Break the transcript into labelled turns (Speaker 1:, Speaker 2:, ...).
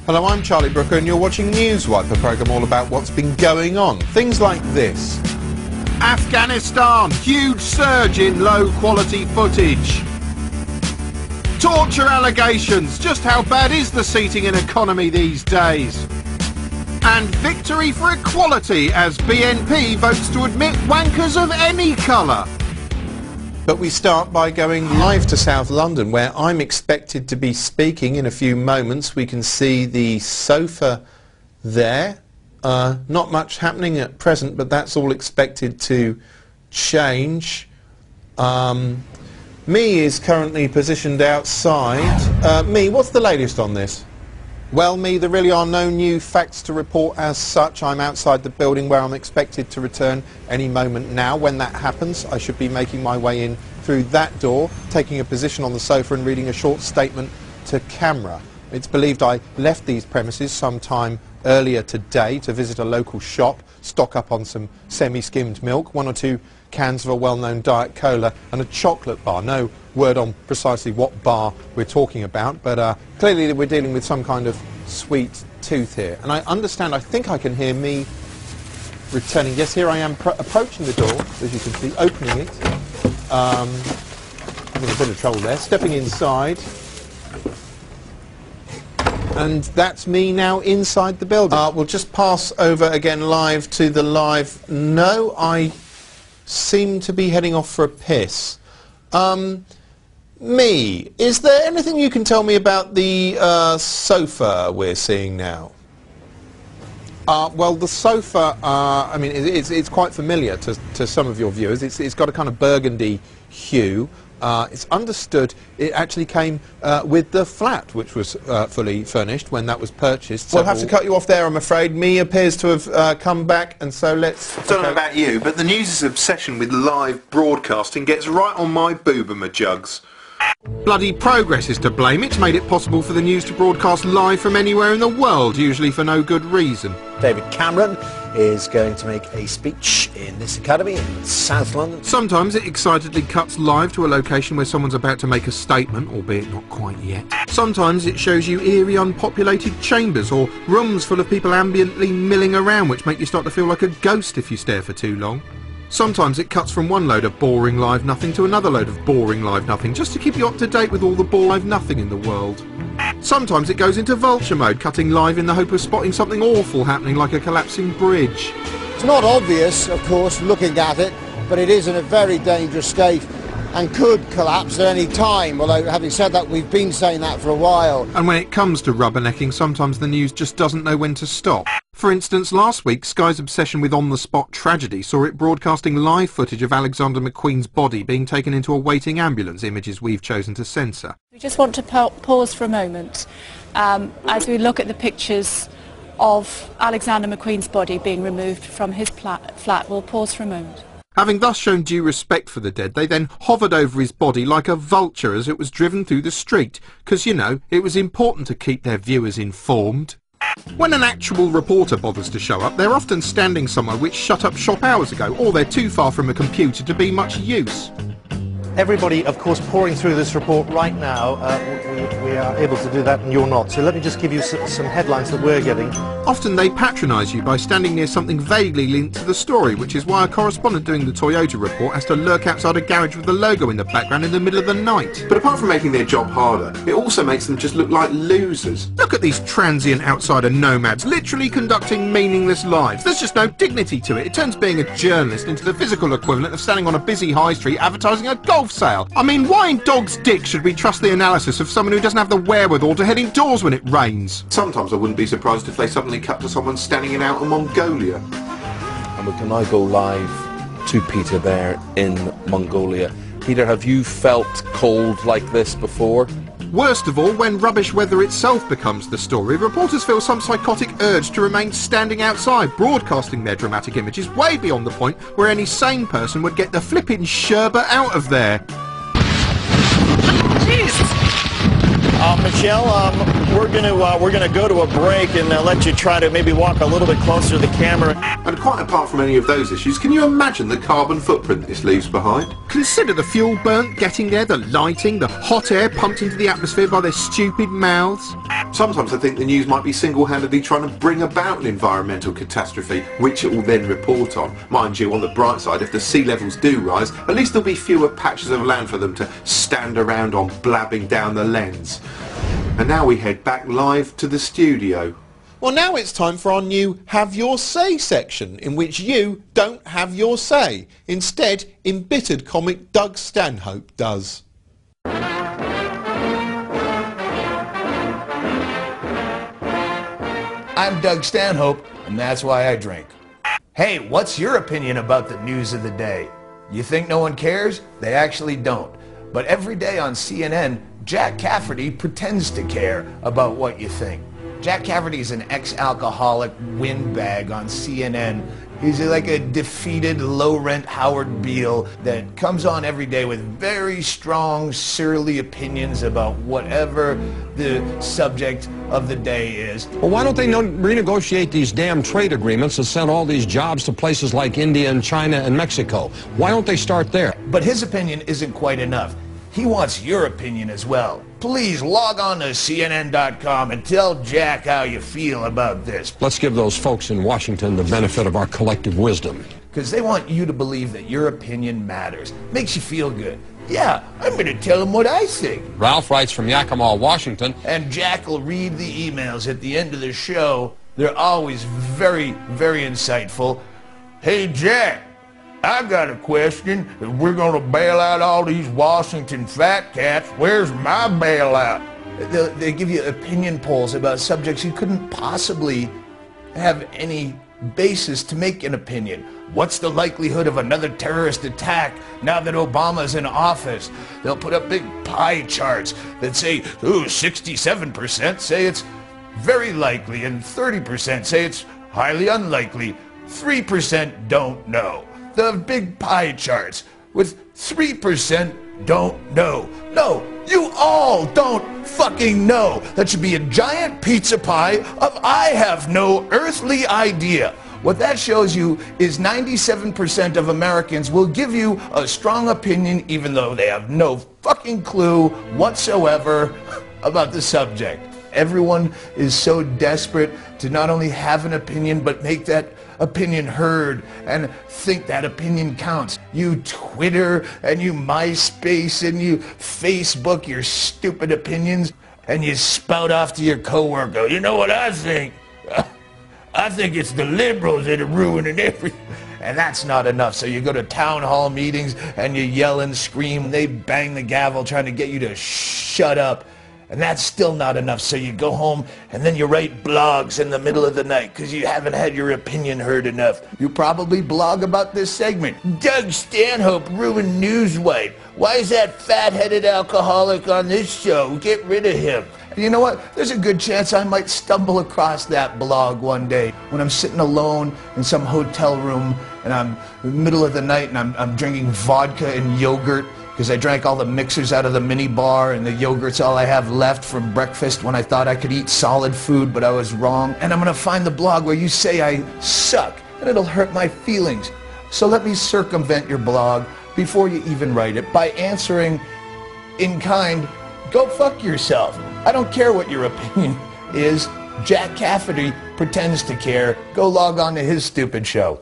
Speaker 1: Hello, I'm Charlie Brooker and you're watching Newswipe, a programme all about what's been going on. Things like this.
Speaker 2: Afghanistan, huge surge in low-quality footage. Torture allegations, just how bad is the seating in economy these days? And victory for equality as BNP votes to admit wankers of any colour.
Speaker 1: But we start by going live to South London, where I'm expected to be speaking in a few moments. We can see the sofa there. Not much happening at present, but that's all expected to change. Me is currently positioned outside. Me, what's the latest on this? Well, Me, there really are no new facts to report as such. I'm outside the building where I'm expected to return any moment now. When that happens, I should be making my way in through that door, taking a position on the sofa and reading a short statement to camera. It's believed I left these premises sometime earlier today to visit a local shop, stock up on some semi-skimmed milk, 1 or 2 cans of a well-known Diet Cola and a chocolate bar. No word on precisely what bar we're talking about, but clearly we're dealing with some kind of sweet tooth here. And I understand, I think I can hear Me returning. Yes, here I am approaching the door, as you can see, opening it. Having a bit of trouble there. Stepping inside. And that's me now inside the building. We'll just pass over again live to the live. No, I seem to be heading off for a piss. Me, is there anything you can tell me about the sofa we're seeing now? Well, the sofa, I mean, it's quite familiar to some of your viewers. It's got a kind of burgundy hue. It's understood it actually came with the flat, which was fully furnished when that was purchased. We'll have to cut you off there, I'm afraid. Me appears to have come back, and so let's... I don't know about you, but the news' obsession with live broadcasting gets right on my booberma jugs.
Speaker 2: Bloody progress is to blame. It's made it possible for the news to broadcast live from anywhere in the world, usually for no good reason.
Speaker 3: David Cameron is going to make a speech in this academy in South London.
Speaker 2: Sometimes it excitedly cuts live to a location where someone's about to make a statement, albeit not quite yet. Sometimes it shows you eerie, unpopulated chambers or rooms full of people ambiently milling around, which make you start to feel like a ghost if you stare for too long. Sometimes it cuts from one load of boring live nothing to another load of boring live nothing, just to keep you up to date with all the boring live nothing in the world. Sometimes it goes into vulture mode, cutting live in the hope of spotting something awful happening, like a collapsing bridge.
Speaker 4: It's not obvious, of course, looking at it, but it is in a very dangerous state and could collapse at any time, although having said that, we've been saying that for a while.
Speaker 2: And when it comes to rubbernecking, sometimes the news just doesn't know when to stop. For instance, last week, Sky's obsession with on-the-spot tragedy saw it broadcasting live footage of Alexander McQueen's body being taken into a waiting ambulance, images we've chosen to censor.
Speaker 5: We just want to pause for a moment as we look at the pictures of Alexander McQueen's body being removed from his flat. We'll pause for a moment.
Speaker 2: Having thus shown due respect for the dead, they then hovered over his body like a vulture as it was driven through the street, because, you know, it was important to keep their viewers informed. When an actual reporter bothers to show up, they're often standing somewhere which shut up shop hours ago, or they're too far from a computer to be much use.
Speaker 6: Everybody, of course, pouring through this report right now. We are able to do that and you're not. So let me just give you some headlines that we're getting.
Speaker 2: Often they patronise you by standing near something vaguely linked to the story, which is why a correspondent doing the Toyota report has to lurk outside a garage with the logo in the background in the middle of the night.
Speaker 1: But apart from making their job harder, it also makes them just look like losers.
Speaker 2: Look at these transient outsider nomads literally conducting meaningless lives. There's just no dignity to it. It turns being a journalist into the physical equivalent of standing on a busy high street advertising a golf sale. I mean, why in dog's dick should we trust the analysis of someone who doesn't have the wherewithal to head indoors when it rains?
Speaker 1: Sometimes I wouldn't be surprised if they suddenly cut to someone standing in outer Mongolia.
Speaker 7: And we can now go live to Peter there in Mongolia. Peter, have you felt cold like this before?
Speaker 2: Worst of all, when rubbish weather itself becomes the story, reporters feel some psychotic urge to remain standing outside, broadcasting their dramatic images way beyond the point where any sane person would get the flipping sherbet out of there.
Speaker 3: Jesus!
Speaker 8: Michelle, we're gonna go to a break and let you try to maybe walk a little bit closer to the camera.
Speaker 2: And quite apart from any of those issues, can you imagine the carbon footprint this leaves behind? Consider the fuel burnt getting there, the lighting, the hot air pumped into the atmosphere by their stupid mouths. Sometimes I think the news might be single-handedly trying to bring about an environmental catastrophe, which it will then report on. Mind you, on the bright side, if the sea levels do rise, at least there'll be fewer patches of land for them to stand around on blabbing down the lens. And now we head back live to the studio.
Speaker 1: Well, now it's time for our new Have Your Say section, in which you don't have your say. Instead, embittered comic Doug Stanhope does.
Speaker 9: I'm Doug Stanhope, and that's why I drink. Hey, what's your opinion about the news of the day? You think no one cares? They actually don't. But every day on CNN, Jack Cafferty pretends to care about what you think. Jack Cafferty is an ex-alcoholic windbag on CNN. He's like a defeated, low-rent Howard Beale that comes on every day with very strong, surly opinions about whatever the subject of the day is.
Speaker 10: Well, why don't they renegotiate these damn trade agreements and send all these jobs to places like India and China and Mexico? Why don't they start there?
Speaker 9: But his opinion isn't quite enough. He wants your opinion as well. Please log on to CNN.com and tell Jack how you feel about this.
Speaker 10: Let's give those folks in Washington the benefit of our collective wisdom.
Speaker 9: Because they want you to believe that your opinion matters. Makes you feel good. Yeah, I'm going to tell them what I think.
Speaker 10: Ralph writes from Yakima, Washington.
Speaker 9: And Jack will read the emails at the end of the show. They're always very, very insightful. Hey, Jack. I got a question. If we're going to bail out all these Washington fat cats, where's my bailout? They give you opinion polls about subjects you couldn't possibly have any basis to make an opinion. What's the likelihood of another terrorist attack now that Obama's in office? They'll put up big pie charts that say, ooh, 67% say it's very likely, and 30% say it's highly unlikely. 3% don't know. The big pie charts with 3% don't know. No, you all don't fucking know. That should be a giant pizza pie of I have no earthly idea. What that shows you is 97% of Americans will give you a strong opinion even though they have no fucking clue whatsoever about the subject. Everyone is so desperate to not only have an opinion but make that opinion heard and think that opinion counts. You Twitter and you MySpace and you Facebook your stupid opinions and you spout off to your coworker. You know what I think? I think it's the liberals that are ruining everything. And that's not enough. So you go to town hall meetings and you yell and scream. They bang the gavel trying to get you to shut up. And that's still not enough, so you go home and then you write blogs in the middle of the night because you haven't had your opinion heard enough. You probably blog about this segment. Doug Stanhope ruined Newswipe. Why is that fat-headed alcoholic on this show? Get rid of him. And you know what? There's a good chance I might stumble across that blog one day when I'm sitting alone in some hotel room and I'm in the middle of the night and I'm drinking vodka and yogurt because I drank all the mixers out of the mini bar and the yogurt's all I have left from breakfast when I thought I could eat solid food, but I was wrong. And I'm going to find the blog where you say I suck, and it'll hurt my feelings. So let me circumvent your blog before you even write it by answering in kind, go fuck yourself. I don't care what your opinion is. Jack Cafferty pretends to care. Go log on to his stupid show.